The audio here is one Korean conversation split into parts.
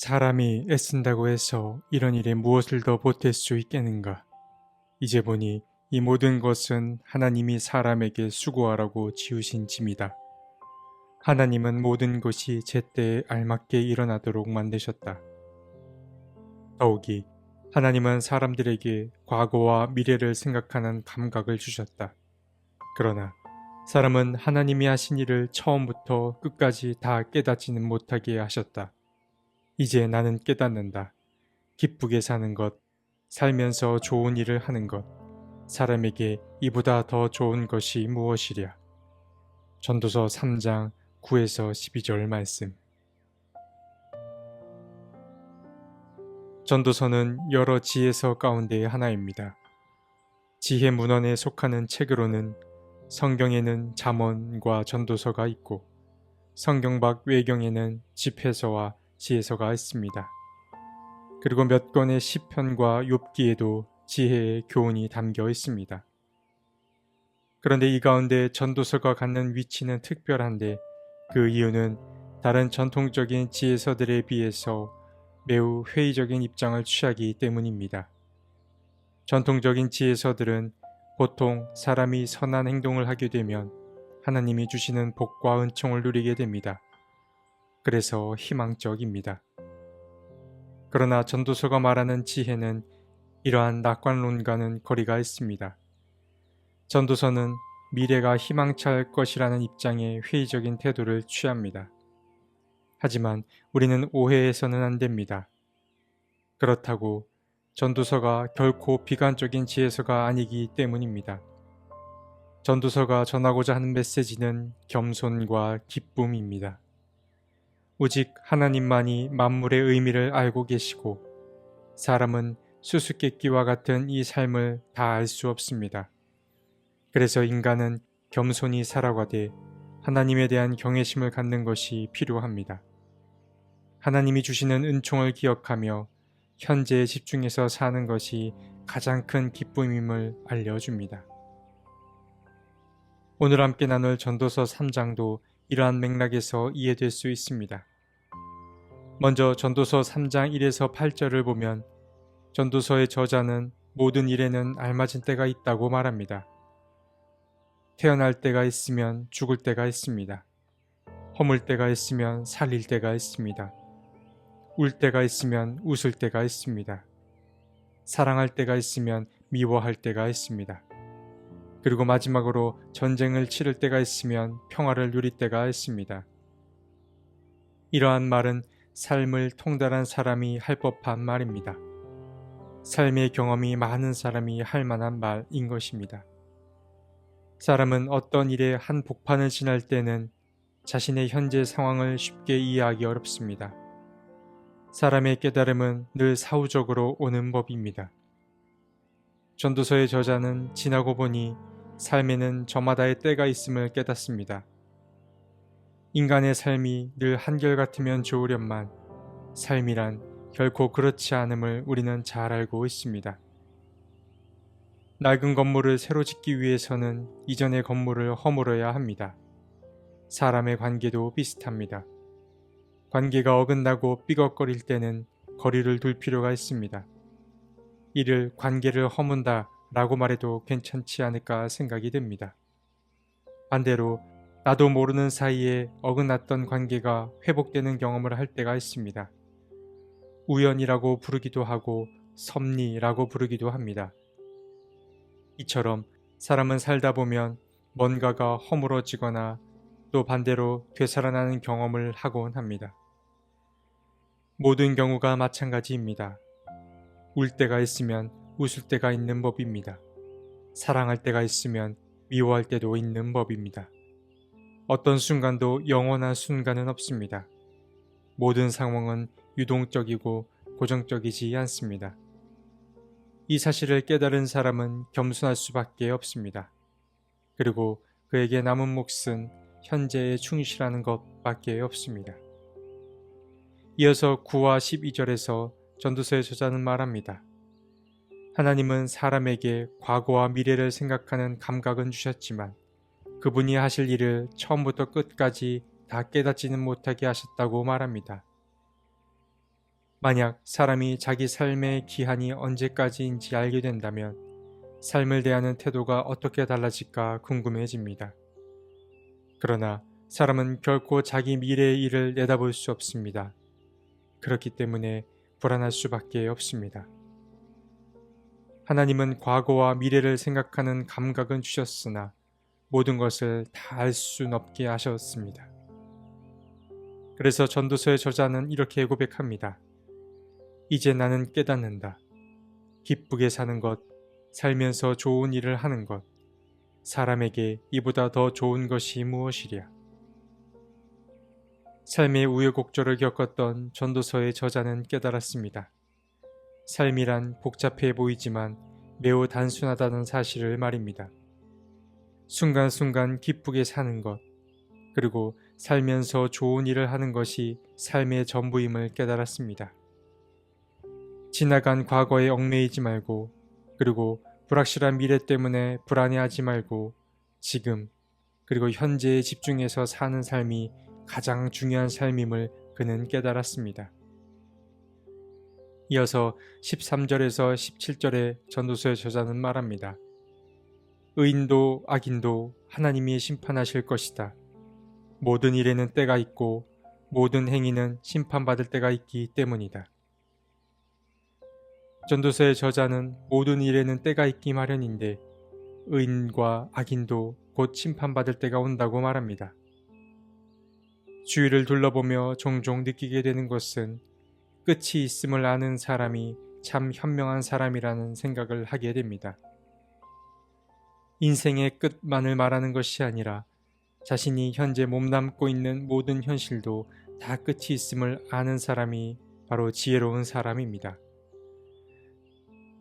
사람이 애쓴다고 해서 이런 일에 무엇을 더 보탤 수 있겠는가? 이제 보니 이 모든 것은 하나님이 사람에게 수고하라고 지으신 짐이다. 하나님은 모든 것이 제때에 알맞게 일어나도록 만드셨다. 더욱이 하나님은 사람들에게 과거와 미래를 생각하는 감각을 주셨다. 그러나 사람은 하나님이 하신 일을 처음부터 끝까지 다 깨닫지는 못하게 하셨다. 이제 나는 깨닫는다. 기쁘게 사는 것, 살면서 좋은 일을 하는 것, 사람에게 이보다 더 좋은 것이 무엇이랴. 전도서 3장 9에서 12절 말씀. 전도서는 여러 지혜서 가운데의 하나입니다. 지혜 문헌에 속하는 책으로는 성경에는 잠언과 전도서가 있고 성경 밖 외경에는 집회서와 지혜서가 있습니다. 그리고 몇 권의 시편과 욥기에도 지혜의 교훈이 담겨 있습니다. 그런데 이 가운데 전도서가 갖는 위치는 특별한데 그 이유는 다른 전통적인 지혜서들에 비해서 매우 회의적인 입장을 취하기 때문입니다. 전통적인 지혜서들은 보통 사람이 선한 행동을 하게 되면 하나님이 주시는 복과 은총을 누리게 됩니다. 그래서 희망적입니다. 그러나 전도서가 말하는 지혜는 이러한 낙관론과는 거리가 있습니다. 전도서는 미래가 희망찬 것이라는 입장의 회의적인 태도를 취합니다. 하지만 우리는 오해해서는 안 됩니다. 그렇다고 전도서가 결코 비관적인 지혜서가 아니기 때문입니다. 전도서가 전하고자 하는 메시지는 겸손과 기쁨입니다. 오직 하나님만이 만물의 의미를 알고 계시고 사람은 수수께끼와 같은 이 삶을 다 알 수 없습니다. 그래서 인간은 겸손히 살아가되 하나님에 대한 경외심을 갖는 것이 필요합니다. 하나님이 주시는 은총을 기억하며 현재에 집중해서 사는 것이 가장 큰 기쁨임을 알려줍니다. 오늘 함께 나눌 전도서 3장도 이러한 맥락에서 이해될 수 있습니다. 먼저 전도서 3장 1에서 8절을 보면 전도서의 저자는 모든 일에는 알맞은 때가 있다고 말합니다. 태어날 때가 있으면 죽을 때가 있습니다. 허물 때가 있으면 살릴 때가 있습니다. 울 때가 있으면 웃을 때가 있습니다. 사랑할 때가 있으면 미워할 때가 있습니다. 그리고 마지막으로 전쟁을 치를 때가 있으면 평화를 누릴 때가 있습니다. 이러한 말은 삶을 통달한 사람이 할 법한 말입니다. 삶의 경험이 많은 사람이 할 만한 말인 것입니다. 사람은 어떤 일에 한 복판을 지날 때는 자신의 현재 상황을 쉽게 이해하기 어렵습니다. 사람의 깨달음은 늘 사후적으로 오는 법입니다. 전도서의 저자는 지나고 보니 삶에는 저마다의 때가 있음을 깨닫습니다. 인간의 삶이 늘 한결같으면 좋으련만 삶이란 결코 그렇지 않음을 우리는 잘 알고 있습니다. 낡은 건물을 새로 짓기 위해서는 이전의 건물을 허물어야 합니다. 사람의 관계도 비슷합니다. 관계가 어긋나고 삐걱거릴 때는 거리를 둘 필요가 있습니다. 이를 관계를 허문다 라고 말해도 괜찮지 않을까 생각이 듭니다. 반대로 나도 모르는 사이에 어긋났던 관계가 회복되는 경험을 할 때가 있습니다. 우연이라고 부르기도 하고 섭리라고 부르기도 합니다. 이처럼 사람은 살다 보면 뭔가가 허물어지거나 또 반대로 되살아나는 경험을 하곤 합니다. 모든 경우가 마찬가지입니다. 울 때가 있으면 웃을 때가 있는 법입니다. 사랑할 때가 있으면 미워할 때도 있는 법입니다. 어떤 순간도 영원한 순간은 없습니다. 모든 상황은 유동적이고 고정적이지 않습니다. 이 사실을 깨달은 사람은 겸손할 수밖에 없습니다. 그리고 그에게 남은 몫은 현재에 충실하는 것밖에 없습니다. 이어서 9와 12절에서 전도서의 저자는 말합니다. 하나님은 사람에게 과거와 미래를 생각하는 감각은 주셨지만 그분이 하실 일을 처음부터 끝까지 다 깨닫지는 못하게 하셨다고 말합니다. 만약 사람이 자기 삶의 기한이 언제까지인지 알게 된다면 삶을 대하는 태도가 어떻게 달라질까 궁금해집니다. 그러나 사람은 결코 자기 미래의 일을 내다볼 수 없습니다. 그렇기 때문에 불안할 수밖에 없습니다. 하나님은 과거와 미래를 생각하는 감각은 주셨으나 모든 것을 다 알 순 없게 하셨습니다. 그래서 전도서의 저자는 이렇게 고백합니다. 이제 나는 깨닫는다. 기쁘게 사는 것, 살면서 좋은 일을 하는 것, 사람에게 이보다 더 좋은 것이 무엇이랴. 삶의 우여곡절을 겪었던 전도서의 저자는 깨달았습니다. 삶이란 복잡해 보이지만 매우 단순하다는 사실을 말입니다. 순간순간 기쁘게 사는 것, 그리고 살면서 좋은 일을 하는 것이 삶의 전부임을 깨달았습니다. 지나간 과거에 얽매이지 말고, 그리고 불확실한 미래 때문에 불안해하지 말고 지금, 그리고 현재에 집중해서 사는 삶이 가장 중요한 삶임을 그는 깨달았습니다. 이어서 13절에서 17절의 전도서의 저자는 말합니다. 의인도 악인도 하나님이 심판하실 것이다. 모든 일에는 때가 있고 모든 행위는 심판받을 때가 있기 때문이다. 전도서의 저자는 모든 일에는 때가 있기 마련인데 의인과 악인도 곧 심판받을 때가 온다고 말합니다. 주위를 둘러보며 종종 느끼게 되는 것은 끝이 있음을 아는 사람이 참 현명한 사람이라는 생각을 하게 됩니다. 인생의 끝만을 말하는 것이 아니라 자신이 현재 몸담고 있는 모든 현실도 다 끝이 있음을 아는 사람이 바로 지혜로운 사람입니다.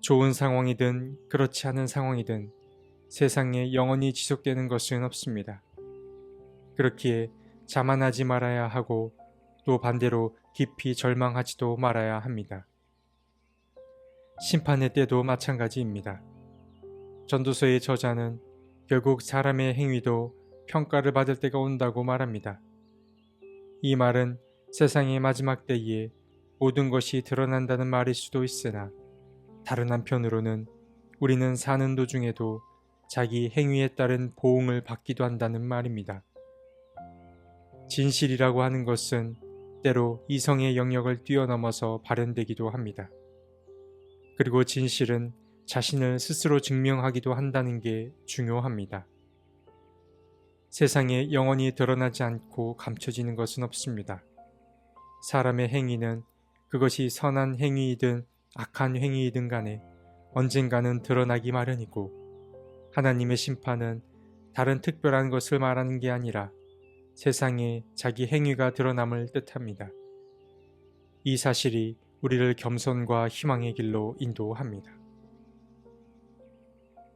좋은 상황이든 그렇지 않은 상황이든 세상에 영원히 지속되는 것은 없습니다. 그렇기에 자만하지 말아야 하고 또 반대로 깊이 절망하지도 말아야 합니다. 심판의 때도 마찬가지입니다. 전도서의 저자는 결국 사람의 행위도 평가를 받을 때가 온다고 말합니다. 이 말은 세상의 마지막 때에 모든 것이 드러난다는 말일 수도 있으나 다른 한편으로는 우리는 사는 도중에도 자기 행위에 따른 보응을 받기도 한다는 말입니다. 진실이라고 하는 것은 때로 이성의 영역을 뛰어넘어서 발현되기도 합니다. 그리고 진실은 자신을 스스로 증명하기도 한다는 게 중요합니다. 세상에 영원히 드러나지 않고 감춰지는 것은 없습니다. 사람의 행위는 그것이 선한 행위이든 악한 행위이든 간에 언젠가는 드러나기 마련이고 하나님의 심판은 다른 특별한 것을 말하는 게 아니라 세상에 자기 행위가 드러남을 뜻합니다. 이 사실이 우리를 겸손과 희망의 길로 인도합니다.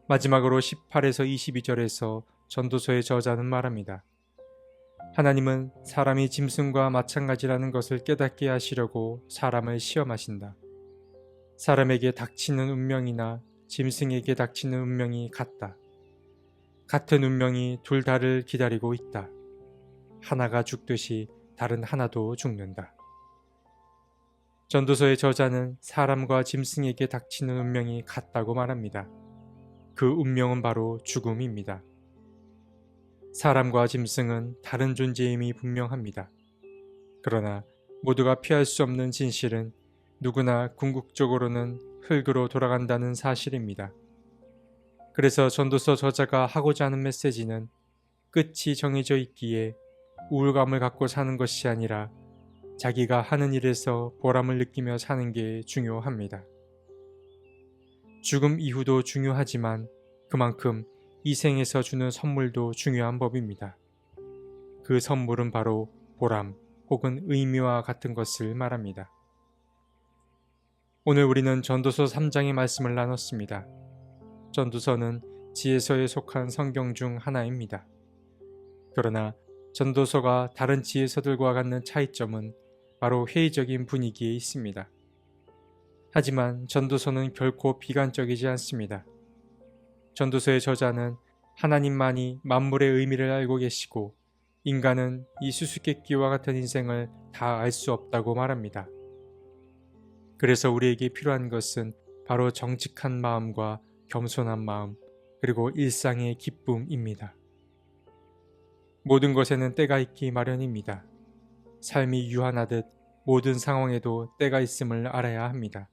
마지막으로 18에서 22절에서 전도서의 저자는 말합니다. 하나님은 사람이 짐승과 마찬가지라는 것을 깨닫게 하시려고 사람을 시험하신다. 사람에게 닥치는 운명이나 짐승에게 닥치는 운명이 같다. 같은 운명이 둘 다를 기다리고 있다. 하나가 죽듯이 다른 하나도 죽는다. 전도서의 저자는 사람과 짐승에게 닥치는 운명이 같다고 말합니다. 그 운명은 바로 죽음입니다. 사람과 짐승은 다른 존재임이 분명합니다. 그러나 모두가 피할 수 없는 진실은 누구나 궁극적으로는 흙으로 돌아간다는 사실입니다. 그래서 전도서 저자가 하고자 하는 메시지는 끝이 정해져 있기에 우울감을 갖고 사는 것이 아니라 자기가 하는 일에서 보람을 느끼며 사는 게 중요합니다. 죽음 이후도 중요하지만 그만큼 이 생에서 주는 선물도 중요한 법입니다. 그 선물은 바로 보람 혹은 의미와 같은 것을 말합니다. 오늘 우리는 전도서 3장의 말씀을 나눴습니다. 전도서는 지혜서에 속한 성경 중 하나입니다. 그러나 전도서가 다른 지혜서들과 갖는 차이점은 바로 회의적인 분위기에 있습니다. 하지만 전도서는 결코 비관적이지 않습니다. 전도서의 저자는 하나님만이 만물의 의미를 알고 계시고 인간은 이 수수께끼와 같은 인생을 다 알 수 없다고 말합니다. 그래서 우리에게 필요한 것은 바로 정직한 마음과 겸손한 마음, 그리고 일상의 기쁨입니다. 모든 것에는 때가 있기 마련입니다. 삶이 유한하듯 모든 상황에도 때가 있음을 알아야 합니다.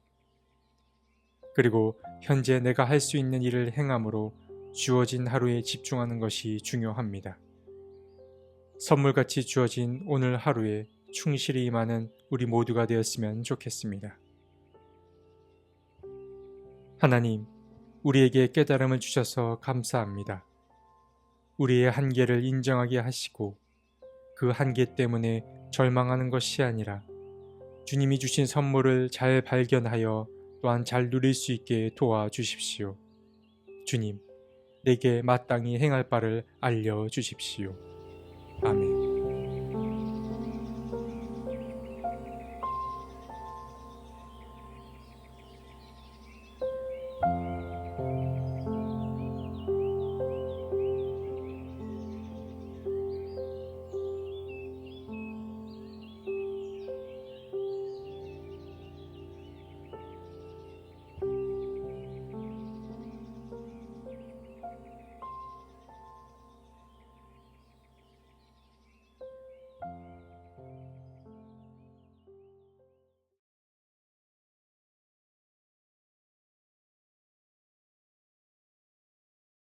그리고 현재 내가 할 수 있는 일을 행함으로 주어진 하루에 집중하는 것이 중요합니다. 선물같이 주어진 오늘 하루에 충실히 임하는 우리 모두가 되었으면 좋겠습니다. 하나님, 우리에게 깨달음을 주셔서 감사합니다. 우리의 한계를 인정하게 하시고 그 한계 때문에 절망하는 것이 아니라 주님이 주신 선물을 잘 발견하여 또한 잘 누릴 수 있게 도와주십시오. 주님, 내게 마땅히 행할 바를 알려주십시오. 아멘.